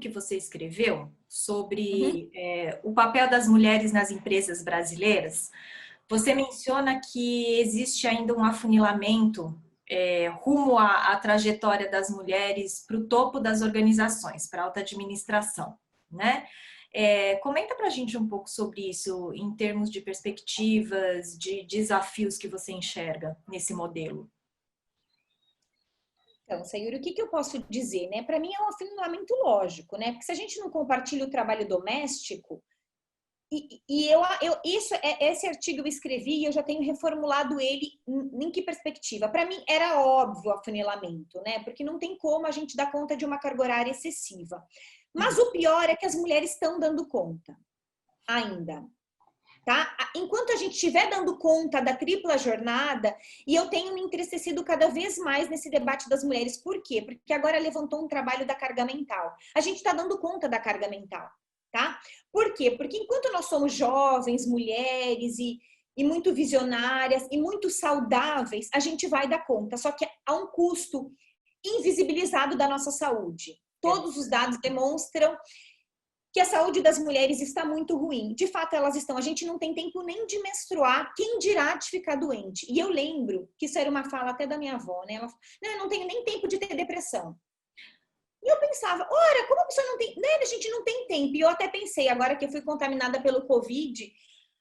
que você escreveu Uhum. sobre o papel das mulheres nas empresas brasileiras, você menciona que existe ainda um afunilamento rumo à trajetória das mulheres para o topo das organizações, para a alta administração, né? Comenta para a gente um pouco sobre isso em termos de perspectivas, de desafios que você enxerga nesse modelo. Então, Sayuri, o que que eu posso dizer, né? Para mim é um afunilamento lógico, né? Porque se a gente não compartilha o trabalho doméstico, esse artigo eu escrevi e eu já tenho reformulado ele em que perspectiva? Para mim era óbvio o afunilamento, né? Porque não tem como a gente dar conta de uma carga horária excessiva. Mas o pior é que as mulheres estão dando conta ainda. Tá? Enquanto a gente estiver dando conta da tripla jornada, e eu tenho me entristecido cada vez mais nesse debate das mulheres. Por quê? Porque agora levantou um trabalho da carga mental. A gente está dando conta da carga mental, tá? Por quê? Porque enquanto nós somos jovens, mulheres e muito visionárias e muito saudáveis, a gente vai dar conta, só que há um custo invisibilizado da nossa saúde. Todos os dados demonstram que a saúde das mulheres está muito ruim. De fato, elas estão. A gente não tem tempo nem de menstruar, quem dirá de ficar doente. E eu lembro que isso era uma fala até da minha avó, né? Ela falou, não, eu não tenho nem tempo de ter depressão. E eu pensava, ora, como a pessoa não tem... Né? A gente não tem tempo. E eu até pensei, agora que eu fui contaminada pelo Covid,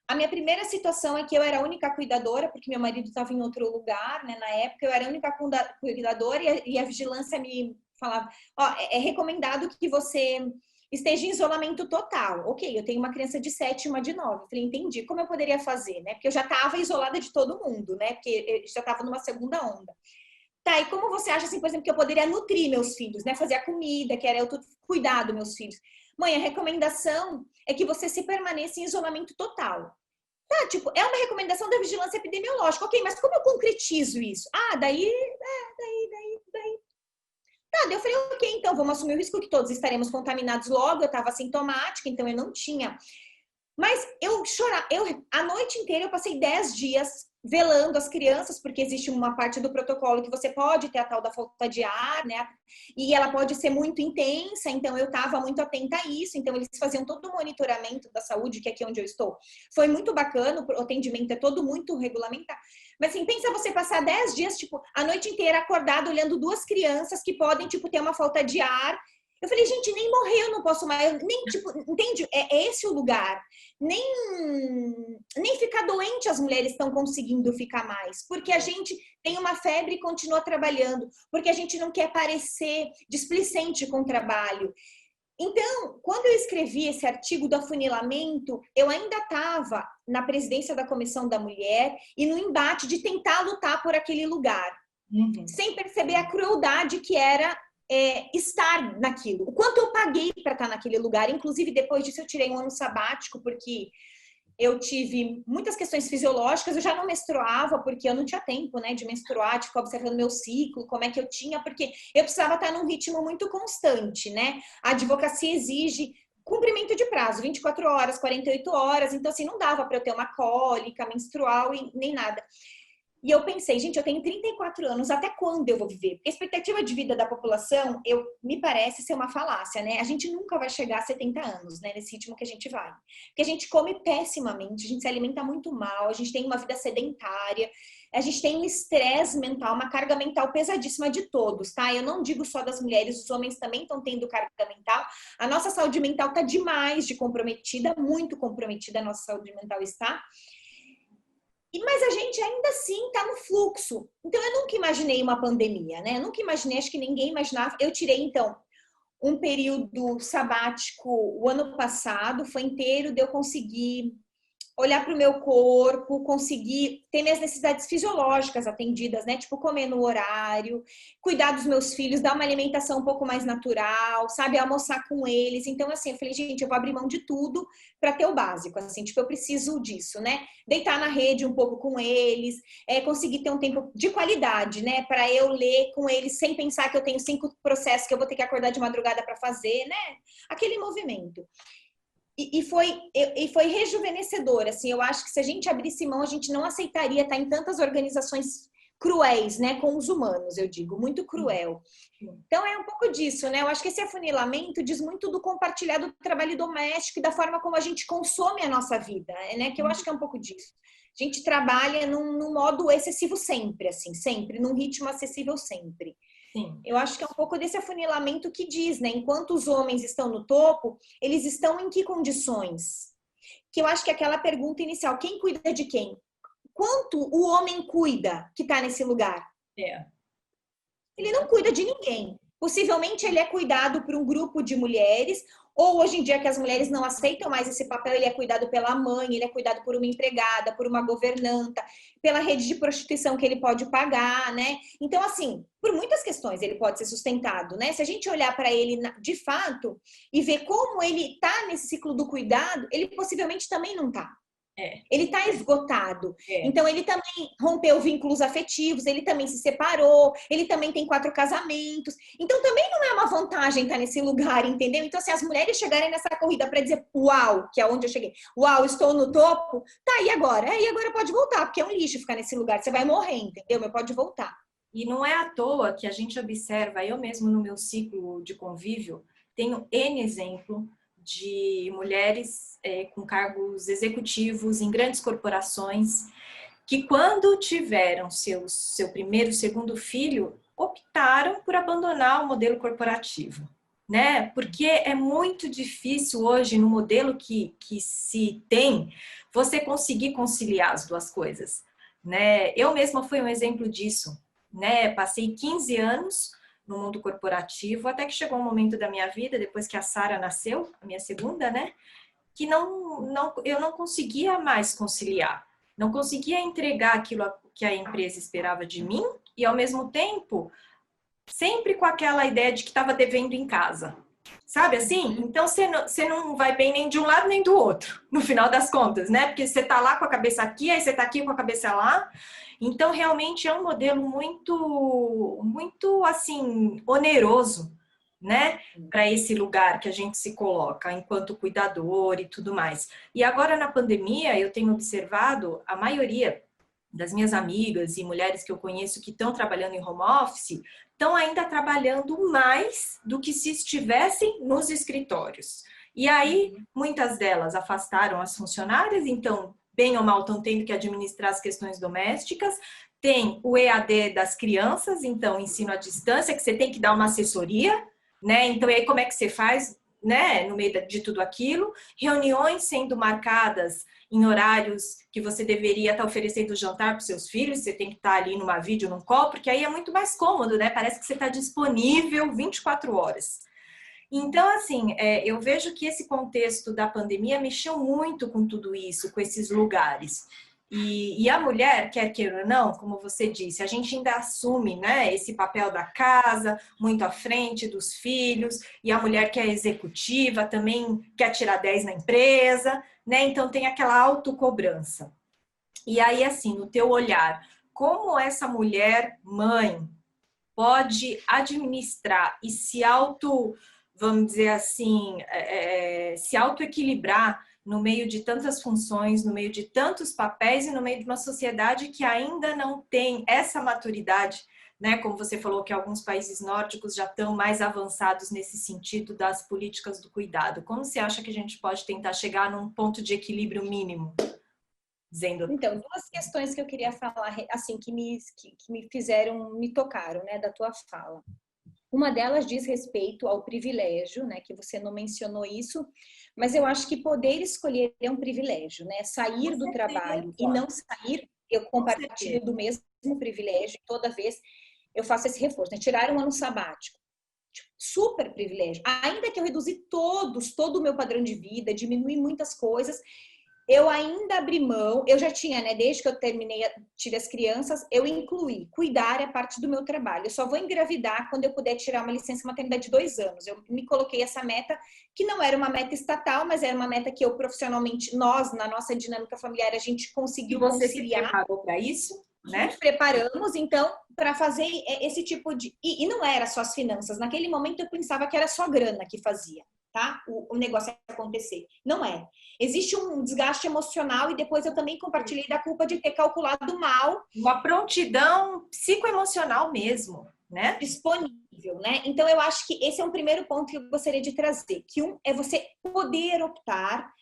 a minha primeira situação é que eu era a única cuidadora, porque meu marido estava em outro lugar, né? Na época, eu era a única cuidadora e a vigilância me falava, ó, é recomendado que você esteja em isolamento total. Ok, eu tenho uma criança de 7 e uma de 9. Falei, entendi. Como eu poderia fazer, né? Porque eu já estava isolada de todo mundo, né? Porque eu já estava numa segunda onda. Tá, e como você acha, assim, por exemplo, que eu poderia nutrir meus filhos, né? Fazer a comida, que era eu cuidar dos meus filhos. Mãe, a recomendação é que você se permaneça em isolamento total. Tá, tipo, é uma recomendação da vigilância epidemiológica. Ok, mas como eu concretizo isso? Ah, daí. Tá, daí eu falei, ok, então vamos assumir o risco que todos estaremos contaminados logo. Eu estava assintomática, então eu não tinha. Mas eu chorava, a noite inteira eu passei 10 dias velando as crianças, porque existe uma parte do protocolo que você pode ter a tal da falta de ar, né? E ela pode ser muito intensa, então eu estava muito atenta a isso. Então eles faziam todo o monitoramento da saúde, que é aqui onde eu estou. Foi muito bacana, o atendimento é todo muito regulamentar. Mas assim, pensa você passar 10 dias, tipo, a noite inteira acordada, olhando duas crianças que podem, tipo, ter uma falta de ar. Eu falei, gente, nem morrer eu não posso mais, nem, tipo, entende? É esse o lugar. Nem ficar doente as mulheres estão conseguindo ficar mais, porque a gente tem uma febre e continua trabalhando, porque a gente não quer parecer displicente com o trabalho. Então, quando eu escrevi esse artigo do afunilamento, eu ainda estava na presidência da Comissão da Mulher e no embate de tentar lutar por aquele lugar, sem perceber a crueldade que era estar naquilo. O quanto eu paguei para estar naquele lugar. Inclusive, depois disso, eu tirei um ano sabático, porque eu tive muitas questões fisiológicas, eu já não menstruava, porque eu não tinha tempo, né, de menstruar, de ficar observando meu ciclo, como é que eu tinha, porque eu precisava estar num ritmo muito constante, né? A advocacia exige cumprimento de prazo, 24 horas, 48 horas, então assim, não dava para eu ter uma cólica menstrual e nem nada. E eu pensei, gente, eu tenho 34 anos, até quando eu vou viver? Porque a expectativa de vida da população, me parece ser uma falácia, né? A gente nunca vai chegar a 70 anos, né? Nesse ritmo que a gente vai. Porque a gente come pessimamente, a gente se alimenta muito mal, a gente tem uma vida sedentária, a gente tem um estresse mental, uma carga mental pesadíssima de todos, tá? Eu não digo só das mulheres, os homens também estão tendo carga mental. A nossa saúde mental tá demais de comprometida, muito comprometida a nossa saúde mental está. Mas a gente ainda assim está no fluxo. Então, eu nunca imaginei uma pandemia, né? Eu nunca imaginei, acho que ninguém imaginava. Eu tirei, então, um período sabático o ano passado, foi inteiro de eu conseguir olhar para o meu corpo, conseguir ter minhas necessidades fisiológicas atendidas, né? Tipo, comer no horário, cuidar dos meus filhos, dar uma alimentação um pouco mais natural, sabe? Almoçar com eles. Então, assim, eu falei, gente, eu vou abrir mão de tudo para ter o básico, assim, tipo, eu preciso disso, né? Deitar na rede um pouco com eles, conseguir ter um tempo de qualidade, né? Para eu ler com eles sem pensar que eu tenho 5 processos que eu vou ter que acordar de madrugada para fazer, né? Aquele movimento. E foi rejuvenescedor, assim, eu acho que se a gente abrisse mão, a gente não aceitaria estar em tantas organizações cruéis, né, com os humanos, eu digo, muito cruel. Então é um pouco disso, né? Eu acho que esse afunilamento diz muito do compartilhar do trabalho doméstico e da forma como a gente consome a nossa vida, né? Que eu acho que é um pouco disso. A gente trabalha num modo excessivo sempre, assim, sempre, num ritmo acessível sempre. Sim. Eu acho que é um pouco desse afunilamento que diz, né? Enquanto os homens estão no topo, eles estão em que condições? Que eu acho que é aquela pergunta inicial, quem cuida de quem? Quanto o homem cuida que está nesse lugar? É. Ele não cuida de ninguém. Possivelmente ele é cuidado por um grupo de mulheres, ou hoje em dia que as mulheres não aceitam mais esse papel, ele é cuidado pela mãe, ele é cuidado por uma empregada, por uma governanta, pela rede de prostituição que ele pode pagar, né? Então, assim, por muitas questões ele pode ser sustentado, né? Se a gente olhar para ele de fato e ver como ele está nesse ciclo do cuidado, ele possivelmente também não está. Ele está esgotado. Então, ele também rompeu vínculos afetivos, ele também se separou, ele também tem 4 casamentos. Então, também não é uma vantagem estar nesse lugar, entendeu? Então, se as mulheres chegarem nessa corrida para dizer, uau, que é onde eu cheguei, uau, estou no topo, tá, e agora? E agora pode voltar, porque é um lixo ficar nesse lugar, você vai morrer, entendeu? Mas pode voltar. E não é à toa que a gente observa, eu mesmo no meu ciclo de convívio, tenho N exemplo de mulheres com cargos executivos em grandes corporações, que quando tiveram seu primeiro, segundo filho, optaram por abandonar o modelo corporativo, né? Porque é muito difícil hoje, no modelo que se tem, você conseguir conciliar as duas coisas, né? Eu mesma fui um exemplo disso, né? Passei 15 anos no mundo corporativo, até que chegou um momento da minha vida, depois que a Sara nasceu, a minha segunda, né? Que eu não conseguia mais conciliar. Não conseguia entregar aquilo que a empresa esperava de mim e, ao mesmo tempo, sempre com aquela ideia de que estava devendo em casa. Sabe assim? Então, você não vai bem nem de um lado nem do outro, no final das contas, né? Porque você tá lá com a cabeça aqui, aí você tá aqui com a cabeça lá. Então, realmente é um modelo muito, assim, oneroso, né? Para esse lugar que a gente se coloca enquanto cuidador e tudo mais. E agora, na pandemia, eu tenho observado a maioria das minhas amigas e mulheres que eu conheço que estão trabalhando em home office, estão ainda trabalhando mais do que se estivessem nos escritórios. E aí, muitas delas afastaram as funcionárias, então, bem ou mal, estão tendo que administrar as questões domésticas. Tem o EAD das crianças, então, ensino à distância, que você tem que dar uma assessoria, né? Então, e aí, como é que você faz, né? No meio de tudo aquilo. Reuniões sendo marcadas em horários que você deveria estar oferecendo jantar para os seus filhos, você tem que estar ali numa vídeo, num call, porque aí é muito mais cômodo, né? Parece que você está disponível 24 horas. Então, assim, eu vejo que esse contexto da pandemia mexeu muito com tudo isso, com esses lugares. E a mulher, quer queira ou não, como você disse, a gente ainda assume, né, esse papel da casa, muito à frente dos filhos, e a mulher que é executiva também quer tirar 10 na empresa, né? Então tem aquela autocobrança. E aí, assim, no teu olhar, como essa mulher mãe pode administrar e vamos dizer assim, se autoequilibrar no meio de tantas funções, no meio de tantos papéis e no meio de uma sociedade que ainda não tem essa maturidade, né? Como você falou que alguns países nórdicos já estão mais avançados nesse sentido das políticas do cuidado. Como você acha que a gente pode tentar chegar num ponto de equilíbrio mínimo? Dizendo... Então, 2 questões que eu queria falar, assim, que me fizeram, me tocaram, né, da tua fala. Uma delas diz respeito ao privilégio, né, que você não mencionou isso, mas eu acho que poder escolher é um privilégio, né? Sair do trabalho e não sair, eu compartilho do mesmo privilégio, toda vez eu faço esse reforço, né? Tirar um ano sabático, super privilégio. Ainda que eu reduzi todo o meu padrão de vida, diminui muitas coisas, eu ainda abri mão, eu já tinha, né, desde que eu tive as crianças, eu incluí, cuidar é parte do meu trabalho. Eu só vou engravidar quando eu puder tirar uma licença maternidade de 2 anos. Eu me coloquei essa meta, que não era uma meta estatal, mas era uma meta que eu profissionalmente, nós, na nossa dinâmica familiar, a gente conseguiu conciliar. E você se preparou para isso, né? Nos preparamos, então, para fazer esse tipo de... E não era só as finanças. Naquele momento eu pensava que era só grana que fazia. tá? O negócio acontecer. Não é. Existe um desgaste emocional e depois eu também compartilhei da culpa de ter calculado mal. Uma prontidão psicoemocional mesmo, né? Disponível, né? Então eu acho que esse é um primeiro ponto que eu gostaria de trazer, que é você poder optar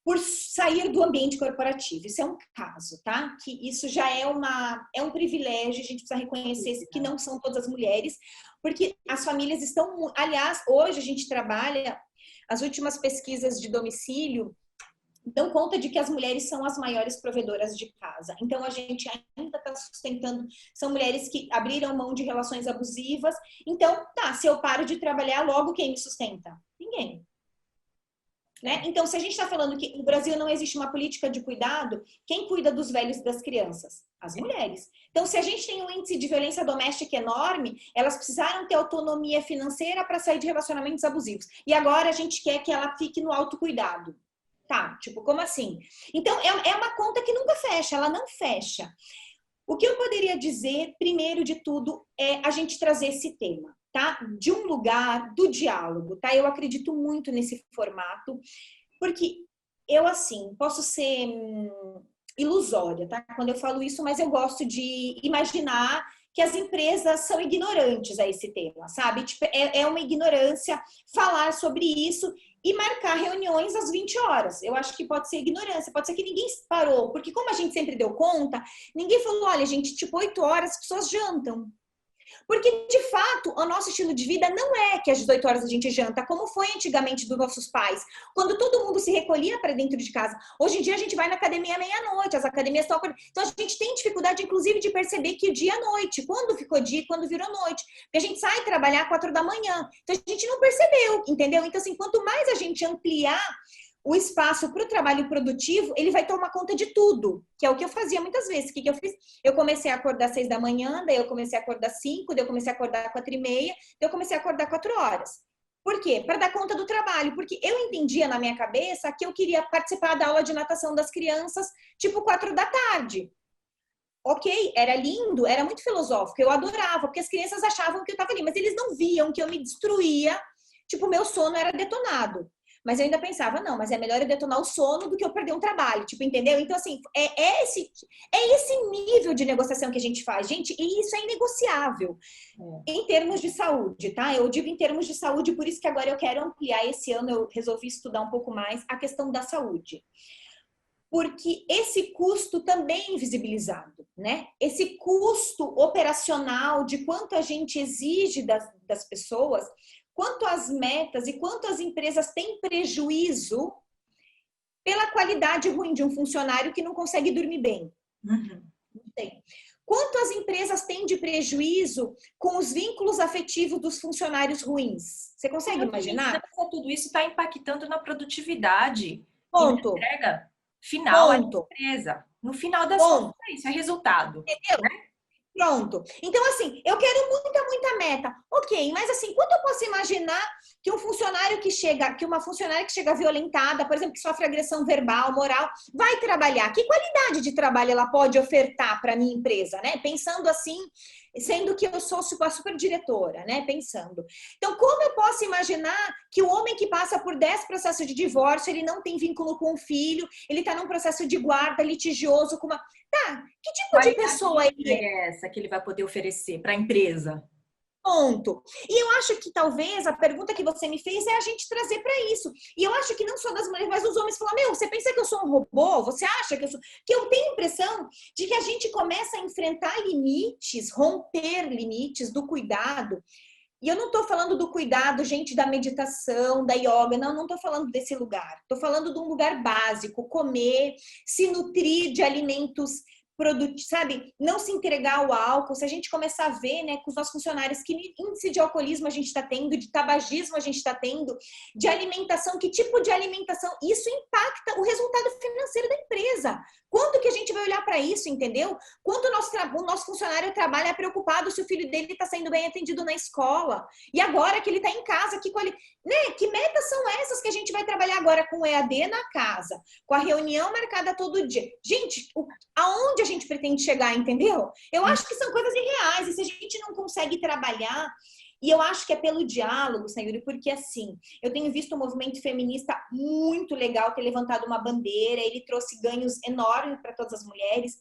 por sair do ambiente corporativo. Isso é um caso, tá? Que isso já é um privilégio, a gente precisa reconhecer que não são todas as mulheres, porque as famílias estão... Aliás, hoje a gente trabalha, as últimas pesquisas de domicílio dão conta de que as mulheres são as maiores provedoras de casa. Então, a gente ainda está sustentando... São mulheres que abriram mão de relações abusivas. Então, tá, se eu paro de trabalhar, logo quem me sustenta? Ninguém. Né? Então, se a gente está falando que no Brasil não existe uma política de cuidado, quem cuida dos velhos e das crianças? As mulheres. Então, se a gente tem um índice de violência doméstica enorme, elas precisaram ter autonomia financeira para sair de relacionamentos abusivos. E agora a gente quer que ela fique no autocuidado. Tá, tipo, como assim? Então, é uma conta que nunca fecha, ela não fecha. O que eu poderia dizer, primeiro de tudo, é a gente trazer esse tema, tá? De um lugar do diálogo, tá? Eu acredito muito nesse formato, porque eu, assim, posso ser ilusória, tá? Quando eu falo isso, mas eu gosto de imaginar que as empresas são ignorantes a esse tema, sabe? Tipo, é uma ignorância falar sobre isso e marcar reuniões às 20 horas. Eu acho que pode ser ignorância, pode ser que ninguém parou, porque como a gente sempre deu conta, ninguém falou, olha, gente, tipo, 8 horas as pessoas jantam. Porque, de fato, o nosso estilo de vida não é que às 18 horas a gente janta, como foi antigamente dos nossos pais, quando todo mundo se recolhia para dentro de casa. Hoje em dia a gente vai na academia à meia-noite, as academias estão... Então a gente tem dificuldade, inclusive, de perceber que o dia é noite, quando ficou dia, quando virou noite. Porque a gente sai trabalhar às 4 da manhã. Então a gente não percebeu, entendeu? Então, assim, quanto mais a gente ampliar o espaço para o trabalho produtivo, ele vai tomar conta de tudo, que é o que eu fazia muitas vezes. O que eu fiz? Eu comecei a acordar às 6 da manhã, daí eu comecei a acordar às 5, daí eu comecei a acordar às 4h30, daí eu comecei a acordar 4 horas. Por quê? Para dar conta do trabalho, porque eu entendia na minha cabeça que eu queria participar da aula de natação das crianças, tipo 4 da tarde. Ok, era lindo, era muito filosófico, eu adorava, porque as crianças achavam que eu estava ali, mas eles não viam que eu me destruía, tipo, meu sono era detonado. Mas eu ainda pensava, não, mas é melhor eu detonar o sono do que eu perder um trabalho, tipo, entendeu? Então, assim, é esse nível de negociação que a gente faz, gente, e isso é inegociável em termos de saúde, tá? Eu digo em termos de saúde, por isso que agora eu quero ampliar esse ano, eu resolvi estudar um pouco mais a questão da saúde. Porque esse custo também é invisibilizado, né? Esse custo operacional de quanto a gente exige das pessoas, quanto as metas e quanto as empresas têm prejuízo pela qualidade ruim de um funcionário que não consegue dormir bem. Uhum. Não tem. Quanto as empresas têm de prejuízo com os vínculos afetivos dos funcionários ruins? Você consegue imaginar? Tudo isso está impactando na produtividade Ponto. e na entrega final da Ponto. empresa. No final das Ponto. contas, isso é resultado. Entendeu? Né? Pronto. Então, assim, eu quero muita meta. Ok, mas assim, quanto eu posso imaginar que um funcionário que chega, que uma funcionária que chega violentada, por exemplo, que sofre agressão verbal, moral, vai trabalhar? Que qualidade de trabalho ela pode ofertar para a minha empresa, né? Pensando assim, sendo que eu sou a super diretora, né? Pensando. Então, como eu posso imaginar que o homem que passa por 10 processos de divórcio, ele não tem vínculo com o filho, ele está num processo de guarda litigioso com uma... Tá, que tipo de pessoa é essa que ele vai poder oferecer para a empresa? Ponto. E eu acho que talvez a pergunta que você me fez é a gente trazer para isso. E eu acho que não só das mulheres, mas dos homens falar, meu, você pensa que eu sou um robô? Você acha que eu sou... Que eu tenho a impressão de que a gente começa a enfrentar limites, romper limites do cuidado. E eu não estou falando do cuidado, gente, da meditação, da yoga, não estou falando desse lugar. Estou falando de um lugar básico, comer, se nutrir de alimentos sabe? Não se entregar ao álcool. Se a gente começar a ver, né, com os nossos funcionários, que índice de alcoolismo a gente está tendo, de tabagismo a gente está tendo, de alimentação, que tipo de alimentação, isso impacta o resultado financeiro da empresa. Quanto que a gente vai olhar para isso, entendeu? Quanto o nosso funcionário trabalha preocupado se o filho dele está sendo bem atendido na escola. E agora que ele está em casa, né? Que metas são essas que a gente vai trabalhar agora com o EAD na casa, com a reunião marcada todo dia? Gente, aonde a gente pretende chegar, entendeu? Eu acho que são coisas irreais, e se a gente não consegue trabalhar E eu acho que é pelo diálogo, Sayuri, porque assim, eu tenho visto um movimento feminista muito legal ter levantado uma bandeira, ele trouxe ganhos enormes para todas as mulheres.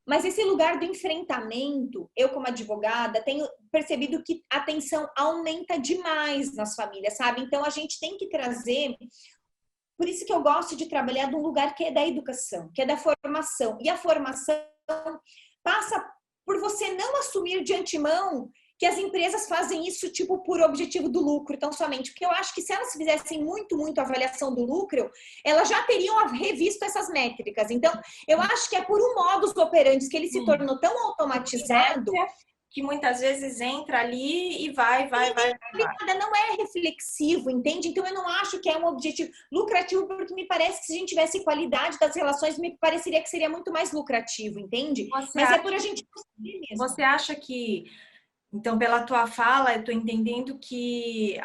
Mas esse lugar do enfrentamento, eu como advogada, tenho percebido que a tensão aumenta demais nas famílias, sabe? Então a gente tem que trazer. Por isso que eu gosto de trabalhar de um lugar que é da educação, que é da formação. E a formação passa por você não assumir de antemão que as empresas fazem isso tipo por objetivo do lucro, tão somente. Porque eu acho que se elas fizessem muito avaliação do lucro, elas já teriam revisto essas métricas. Então, eu acho que é por um modus operandi que ele se tornou tão automatizado que muitas vezes entra ali e vai. Não é reflexivo, entende? Então eu não acho que é um objetivo lucrativo, porque me parece que se a gente tivesse qualidade das relações, me pareceria que seria muito mais lucrativo, entende? Mas é por a gente conseguir mesmo. Você acha que, então, pela tua fala, eu estou entendendo que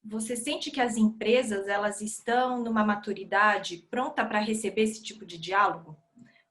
você sente que as empresas, elas estão numa maturidade pronta para receber esse tipo de diálogo?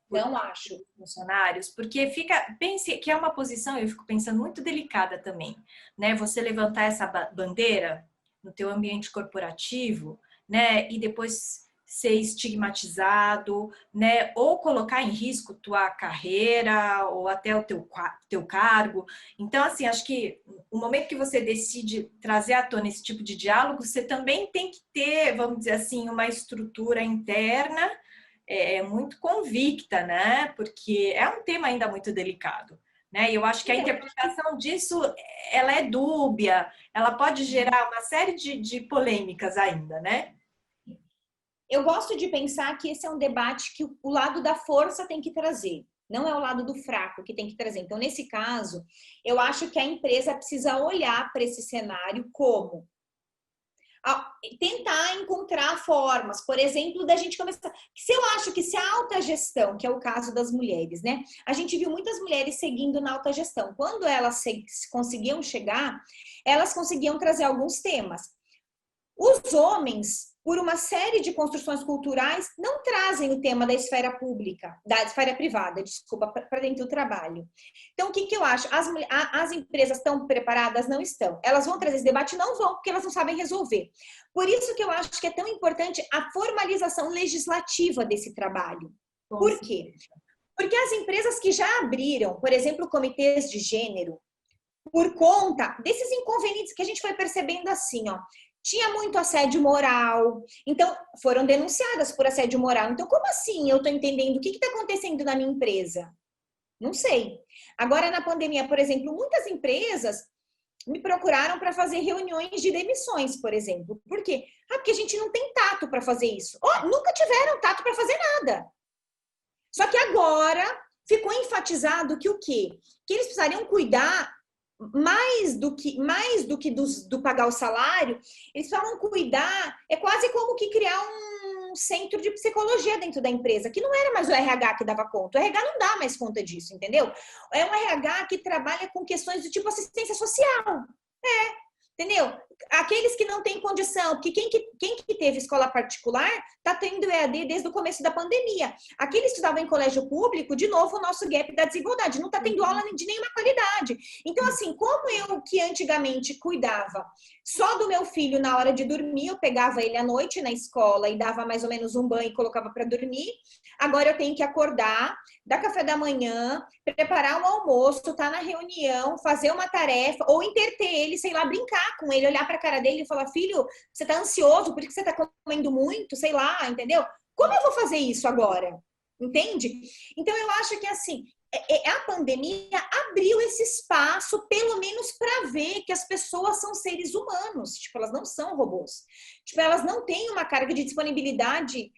Não acho. Funcionários, porque pense que é uma posição, eu fico pensando, muito delicada também, né? Você levantar essa bandeira no teu ambiente corporativo, né? E depois ser estigmatizado, né? Ou colocar em risco tua carreira ou até o teu cargo. Então, assim, acho que o momento que você decide trazer à tona esse tipo de diálogo, você também tem que ter, vamos dizer assim, uma estrutura interna muito convicta, né? Porque é um tema ainda muito delicado, né? E eu acho que a interpretação disso, ela é dúbia, ela pode gerar uma série de polêmicas ainda, né? Eu gosto de pensar que esse é um debate que o lado da força tem que trazer, não é o lado do fraco que tem que trazer. Então, nesse caso, eu acho que a empresa precisa olhar para esse cenário como tentar encontrar formas, por exemplo, da gente começar. Se eu acho que se a alta gestão, que é o caso das mulheres, né? A gente viu muitas mulheres seguindo na alta gestão. Quando elas conseguiam chegar, elas conseguiam trazer alguns temas. Os homens, por uma série de construções culturais, não trazem o tema da esfera pública, da esfera privada, desculpa, para dentro do trabalho. Então, o que eu acho? As empresas estão preparadas? Não estão. Elas vão trazer esse debate? Não vão, porque elas não sabem resolver. Por isso que eu acho que é tão importante a formalização legislativa desse trabalho. Por quê? Porque as empresas que já abriram, por exemplo, comitês de gênero, por conta desses inconvenientes que a gente foi percebendo assim, ó, tinha muito assédio moral, então foram denunciadas por assédio moral. Então, como assim eu estou entendendo o que está acontecendo na minha empresa? Não sei. Agora, na pandemia, por exemplo, muitas empresas me procuraram para fazer reuniões de demissões, por exemplo. Por quê? Porque a gente não tem tato para fazer isso. Nunca tiveram tato para fazer nada. Só que agora ficou enfatizado que o quê? Que eles precisariam cuidar mais do que do pagar o salário, eles precisam cuidar, é quase como que criar um centro de psicologia dentro da empresa, que não era mais o RH que dava conta, o RH não dá mais conta disso, entendeu? É um RH que trabalha com questões do tipo assistência social, entendeu? Aqueles que não têm condição, porque quem que teve escola particular está tendo EAD desde o começo da pandemia. Aqueles que estavam em colégio público, de novo, o nosso gap da desigualdade, não está tendo aula de nenhuma qualidade. Então, assim, como eu que antigamente cuidava só do meu filho na hora de dormir, eu pegava ele à noite na escola e dava mais ou menos um banho e colocava para dormir, agora eu tenho que acordar, dar café da manhã, preparar um almoço, estar na reunião, fazer uma tarefa, ou interter ele, sei lá, brincar com ele, olhar para a cara dele e falar, filho, você tá ansioso, por que você tá comendo muito, sei lá, entendeu? Como eu vou fazer isso agora? Entende? Então, eu acho que, assim, a pandemia abriu esse espaço, pelo menos para ver que as pessoas são seres humanos, tipo, elas não são robôs. Tipo, elas não têm uma carga de disponibilidade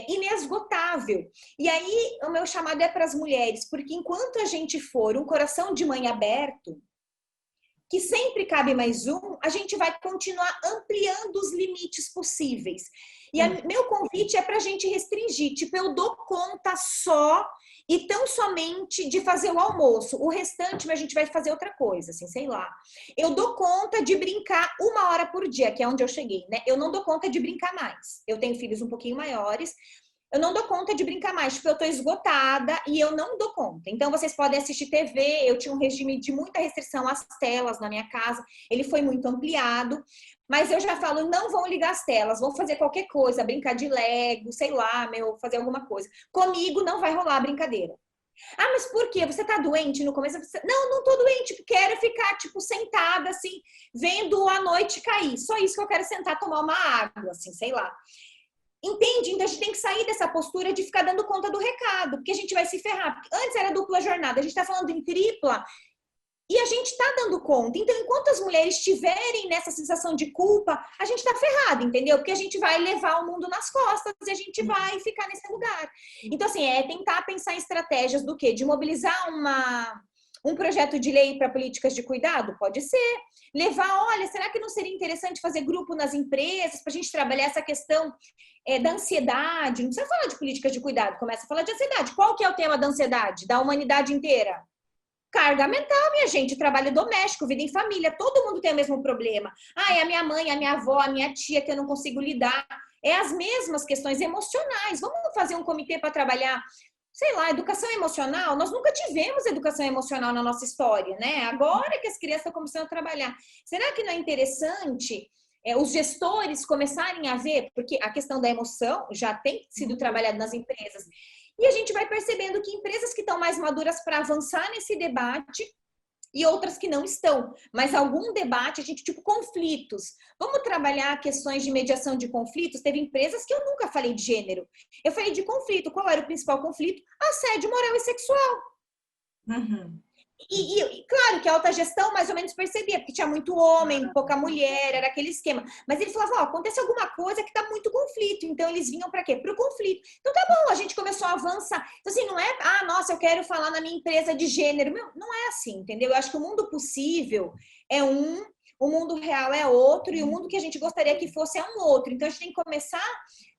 inesgotável. E aí, o meu chamado é para as mulheres, porque enquanto a gente for um coração de mãe aberto, que sempre cabe mais um, a gente vai continuar ampliando os limites possíveis. E meu convite é para a gente restringir, tipo, eu dou conta só e tão somente de fazer o almoço. O restante a gente vai fazer outra coisa, assim, sei lá. Eu dou conta de brincar 1 hora por dia, que é onde eu cheguei, né? Eu não dou conta de brincar mais. Eu tenho filhos um pouquinho maiores, eu não dou conta de brincar mais, tipo, eu tô esgotada e eu não dou conta. Então, vocês podem assistir TV, eu tinha um regime de muita restrição às telas na minha casa, ele foi muito ampliado, mas eu já falo, não vão ligar as telas, vão fazer qualquer coisa, brincar de Lego, sei lá, fazer alguma coisa. Comigo não vai rolar brincadeira. Ah, mas por quê? Você tá doente no começo? Não, não tô doente, quero ficar, tipo, sentada, assim, vendo a noite cair. Só isso que eu quero sentar, tomar uma água, assim, sei lá. Entende? Então a gente tem que sair dessa postura de ficar dando conta do recado, porque a gente vai se ferrar. Porque antes era dupla jornada, a gente está falando em tripla e a gente está dando conta. Então, enquanto as mulheres estiverem nessa sensação de culpa, a gente está ferrado, entendeu? Porque a gente vai levar o mundo nas costas e a gente vai ficar nesse lugar. Então, assim, é tentar pensar em estratégias do quê? De mobilizar um projeto de lei para políticas de cuidado? Pode ser. Levar, olha, será que não seria interessante fazer grupo nas empresas para a gente trabalhar essa questão da ansiedade? Não precisa falar de políticas de cuidado, começa a falar de ansiedade. Qual que é o tema da ansiedade da humanidade inteira? Carga mental, minha gente, trabalho doméstico, vida em família, todo mundo tem o mesmo problema. Ah, é a minha mãe, a minha avó, a minha tia que eu não consigo lidar. É as mesmas questões emocionais. Vamos fazer um comitê para trabalhar, sei lá, educação emocional? Nós nunca tivemos educação emocional na nossa história, né? Agora que as crianças estão começando a trabalhar. Será que não é interessante os gestores começarem a ver, porque a questão da emoção já tem sido trabalhada nas empresas, e a gente vai percebendo que empresas que estão mais maduras para avançar nesse debate e outras que não estão, mas algum debate, a gente, tipo, conflitos. Vamos trabalhar questões de mediação de conflitos? Teve empresas que eu nunca falei de gênero. Eu falei de conflito. Qual era o principal conflito? Assédio moral e sexual. Uhum. E claro que a alta gestão mais ou menos percebia, porque tinha muito homem, pouca mulher, era aquele esquema. Mas ele falava, ó, acontece alguma coisa que tá muito conflito. Então eles vinham para quê? Para o conflito. Então tá bom, a gente começou a avançar. Então assim, não é, ah, nossa, eu quero falar na minha empresa de gênero. Meu, não é assim, entendeu? Eu acho que o mundo possível é um, o mundo real é outro, e o mundo que a gente gostaria que fosse é um outro. Então a gente tem que começar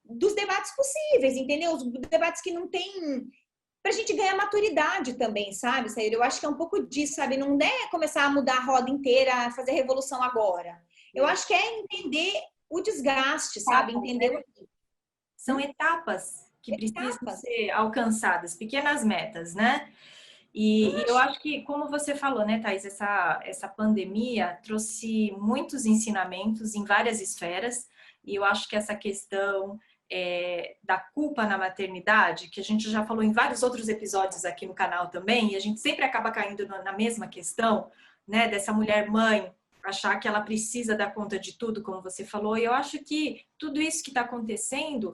dos debates possíveis, entendeu? Os debates que não tem, pra gente ganhar maturidade também, sabe, Saíra? Eu acho que é um pouco disso, sabe? Não é começar a mudar a roda inteira, fazer revolução agora. Eu acho que é entender o desgaste, sabe? Entender São etapas que precisam ser alcançadas, pequenas metas, né? E eu acho que, como você falou, né, Thaís, essa pandemia trouxe muitos ensinamentos em várias esferas, e eu acho que essa questão da culpa na maternidade, que a gente já falou em vários outros episódios aqui no canal também, e a gente sempre acaba caindo na mesma questão, né, dessa mulher mãe achar que ela precisa dar conta de tudo, como você falou, e eu acho que tudo isso que está acontecendo,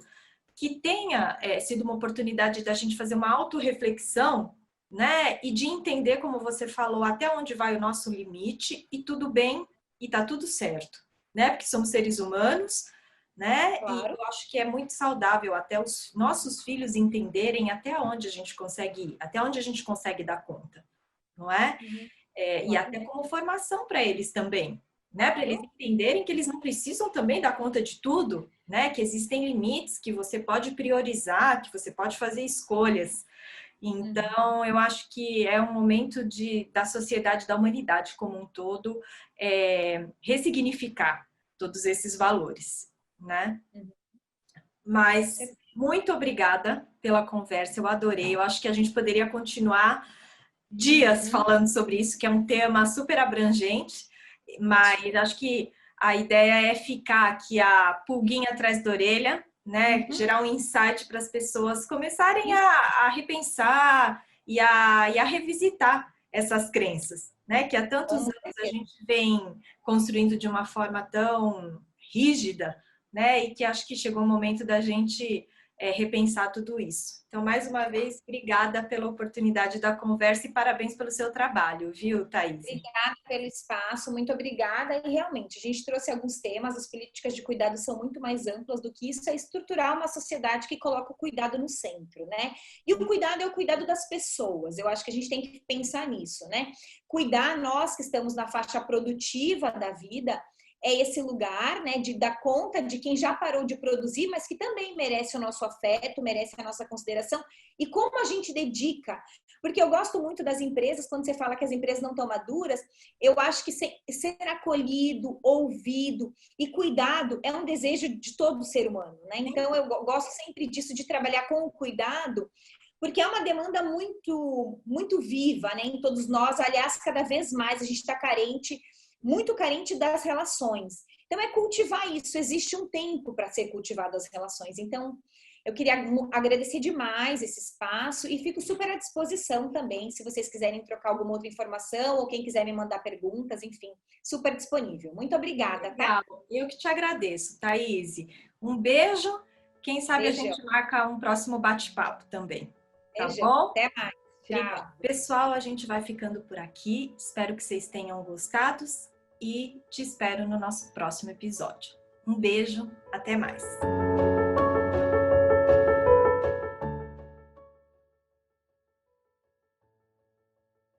que tenha sido uma oportunidade da gente fazer uma autorreflexão, né, e de entender, como você falou, até onde vai o nosso limite, e tudo bem, e tá tudo certo, né, porque somos seres humanos, né? Claro. E eu acho que é muito saudável até os nossos filhos entenderem até onde a gente consegue ir, até onde a gente consegue dar conta, não é? Uhum. E até como formação para eles também, né? Para eles entenderem que eles não precisam também dar conta de tudo, né? Que existem limites, que você pode priorizar, que você pode fazer escolhas. Então, eu acho que é um momento da sociedade, da humanidade como um todo, ressignificar todos esses valores, né? Mas muito obrigada pela conversa, eu adorei. Eu acho que a gente poderia continuar dias falando sobre isso, que é um tema super abrangente, mas acho que a ideia é ficar aqui a pulguinha atrás da orelha, né? Gerar um insight para as pessoas começarem a repensar e a revisitar essas crenças, né? Que há tantos anos a gente vem construindo de uma forma tão rígida, né? E que acho que chegou o momento da gente repensar tudo isso. Então, mais uma vez, obrigada pela oportunidade da conversa e parabéns pelo seu trabalho, viu, Thaís? Obrigada pelo espaço, muito obrigada. E realmente, a gente trouxe alguns temas, as políticas de cuidado são muito mais amplas do que isso, é estruturar uma sociedade que coloca o cuidado no centro, né? E o cuidado é o cuidado das pessoas, eu acho que a gente tem que pensar nisso, né? Cuidar, nós que estamos na faixa produtiva da vida, é esse lugar, né, de dar conta de quem já parou de produzir, mas que também merece o nosso afeto, merece a nossa consideração, e como a gente dedica. Porque eu gosto muito das empresas, quando você fala que as empresas não estão maduras, eu acho que ser acolhido, ouvido e cuidado é um desejo de todo ser humano, né? Então, eu gosto sempre disso, de trabalhar com o cuidado, porque é uma demanda muito, muito viva, né, em todos nós. Aliás, cada vez mais a gente está carente, muito carente das relações. Então, é cultivar isso. Existe um tempo para ser cultivado as relações. Então, eu queria agradecer demais esse espaço e fico super à disposição também, se vocês quiserem trocar alguma outra informação ou quem quiser me mandar perguntas, enfim, super disponível. Muito obrigada, tá? Legal. Eu que te agradeço, Thaís. Um beijo. Quem sabe a Beijão. gente marca um próximo bate-papo também. Tá Beijão. bom? Até mais. Obrigada. Tchau. Pessoal, a gente vai ficando por aqui. Espero que vocês tenham gostado e te espero no nosso próximo episódio. Um beijo, até mais.